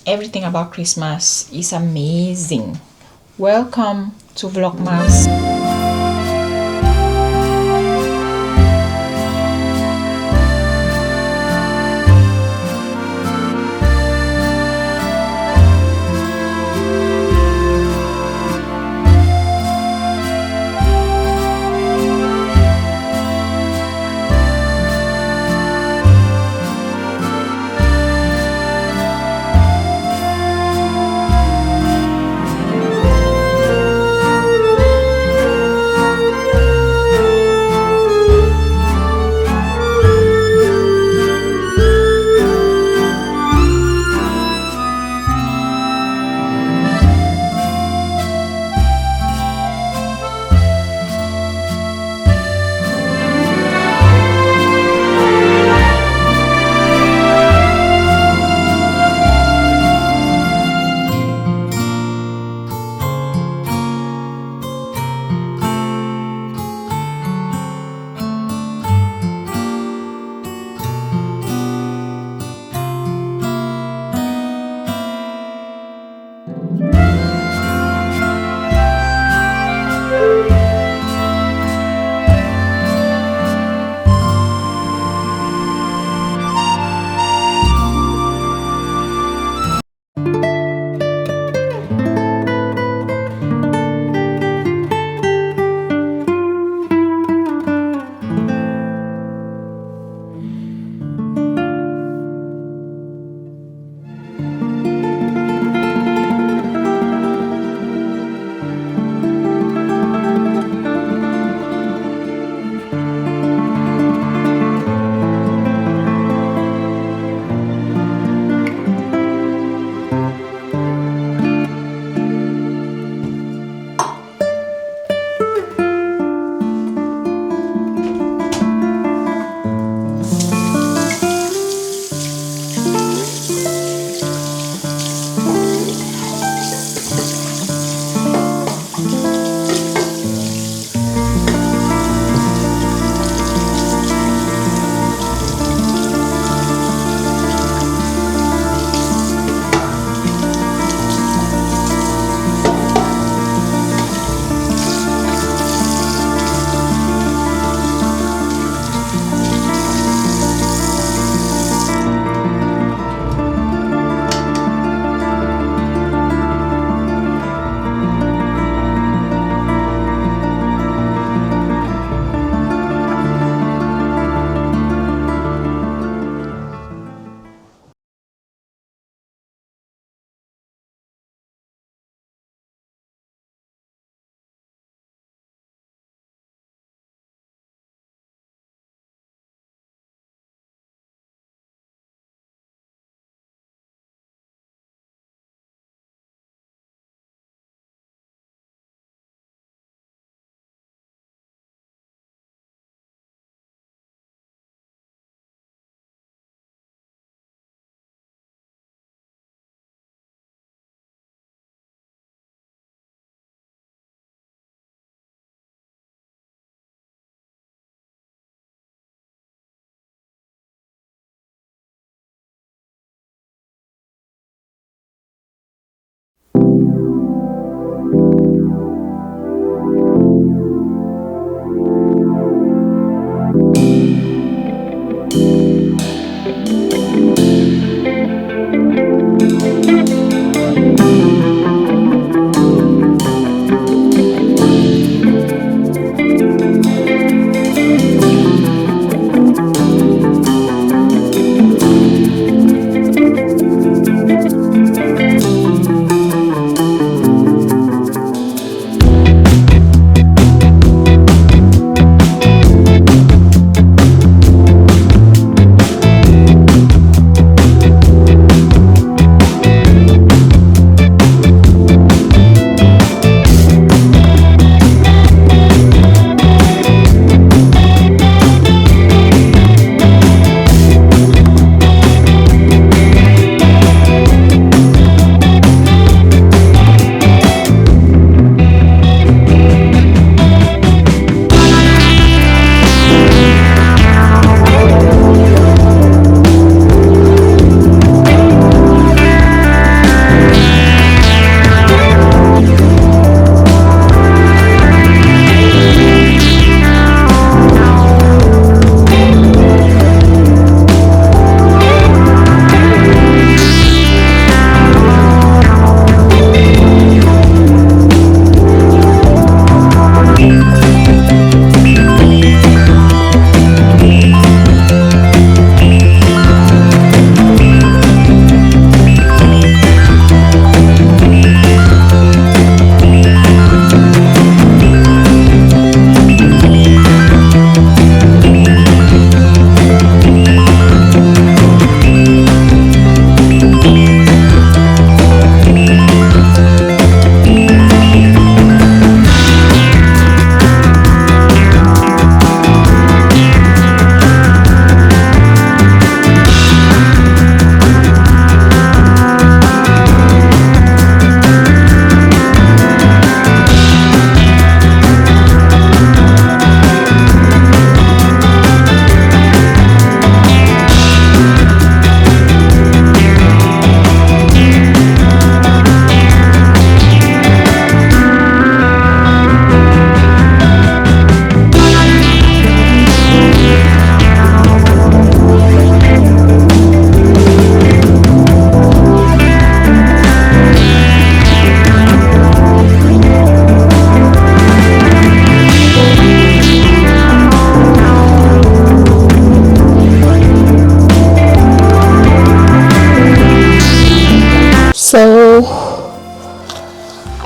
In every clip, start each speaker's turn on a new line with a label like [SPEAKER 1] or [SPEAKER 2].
[SPEAKER 1] everything about Christmas is amazing. Welcome to Vlogmas.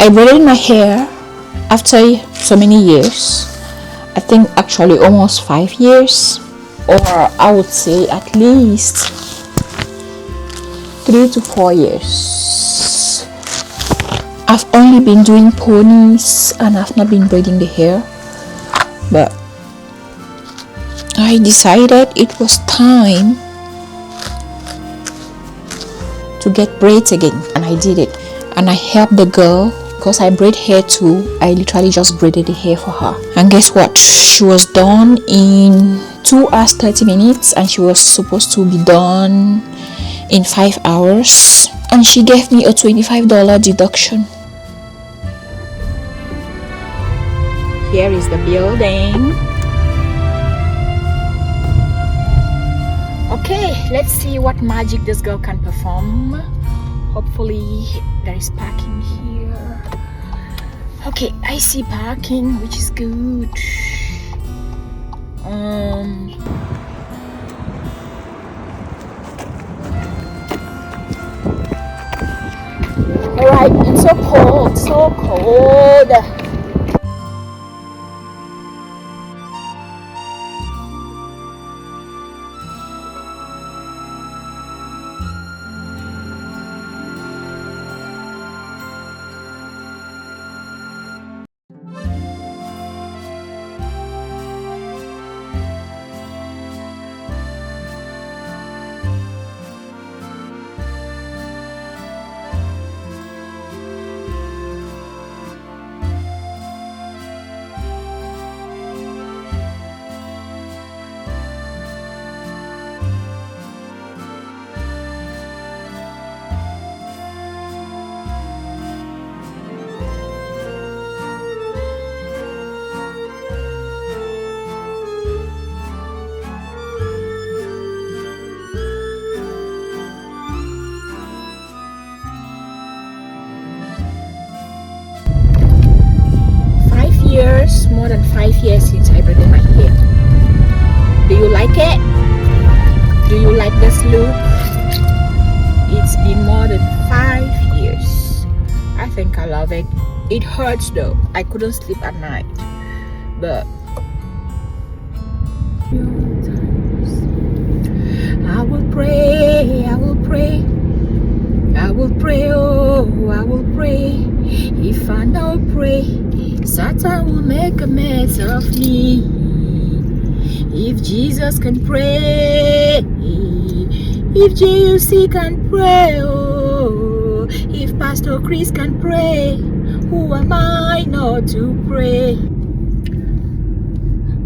[SPEAKER 1] I braided my hair after so many years. I think actually almost 5 years, or I would say at least 3 to 4 years. I've only been doing ponies and I've not been braiding the hair, but I decided it was time to get braids again, and I did it. And I helped the girl because I braid hair too. I literally just braided the hair for her, and guess what, she was done in 2 hours 30 minutes and she was supposed to be done in 5 hours, and she gave me a $25 deduction. Here is the building. Okay, let's see what magic this girl can perform. Hopefully there is parking here. Okay, I see parking, which is good. Alright, it's so cold, so cold. More than 5 years since I braided my hair. Do you like it? Do you like this look? It's been more than 5 years. I think I love it. It hurts though. I couldn't sleep at night, but I will pray, I will pray, I will pray, oh, I will pray. If I don't pray, Satan will make a mess of me. If Jesus can pray, if JUC can pray, oh, if Pastor Chris can pray, who am I not to pray?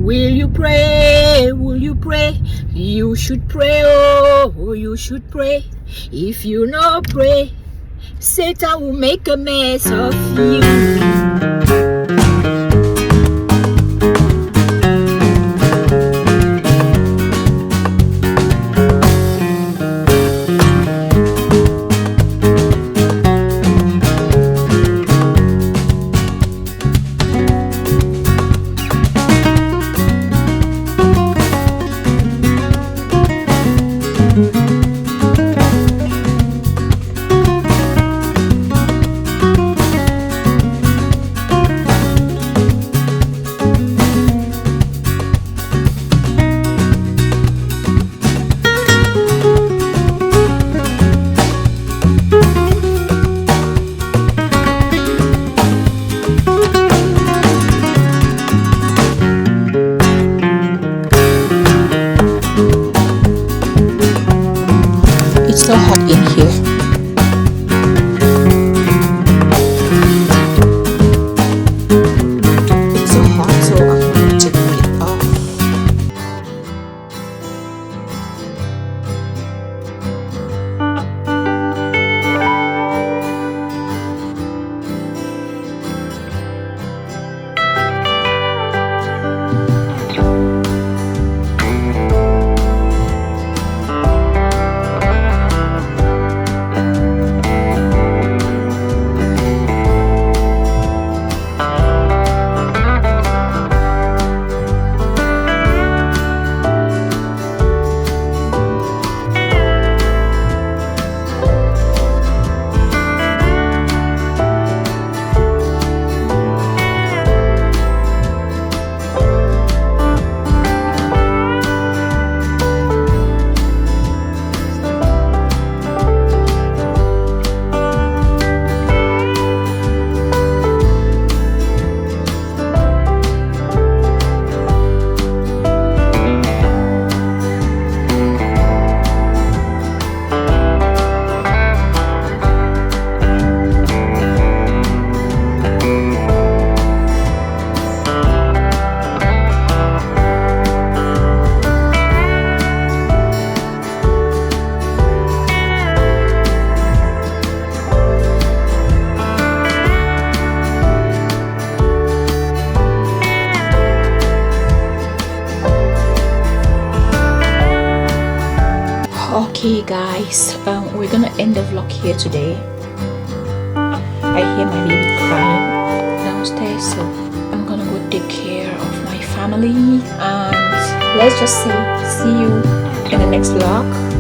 [SPEAKER 1] Will you pray? Will you pray? You should pray, oh, you should pray. If you not pray, Satan will make a mess of you. Okay guys, we're gonna end the vlog here today. I hear my baby crying downstairs, so I'm gonna go take care of my family, and let's just see you in the next vlog.